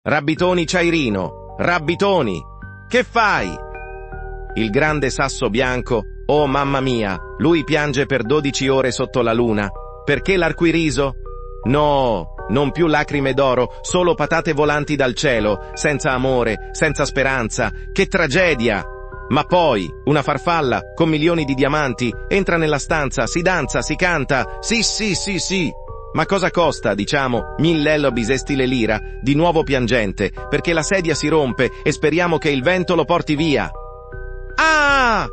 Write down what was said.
Rabbitoni Ciairino, Rabbitoni, che fai? Il grande sasso bianco, oh mamma mia, lui piange per 12 ore sotto la luna. Perché l'arquiriso? No, non più lacrime d'oro, solo patate volanti dal cielo, senza amore, senza speranza. Che tragedia! Ma poi, una farfalla, con milioni di diamanti, entra nella stanza, si danza, si canta, sì. Ma cosa costa, diciamo, 1000 euro bisestile lira, di nuovo piangente, perché la sedia si rompe e speriamo che il vento lo porti via. Ah!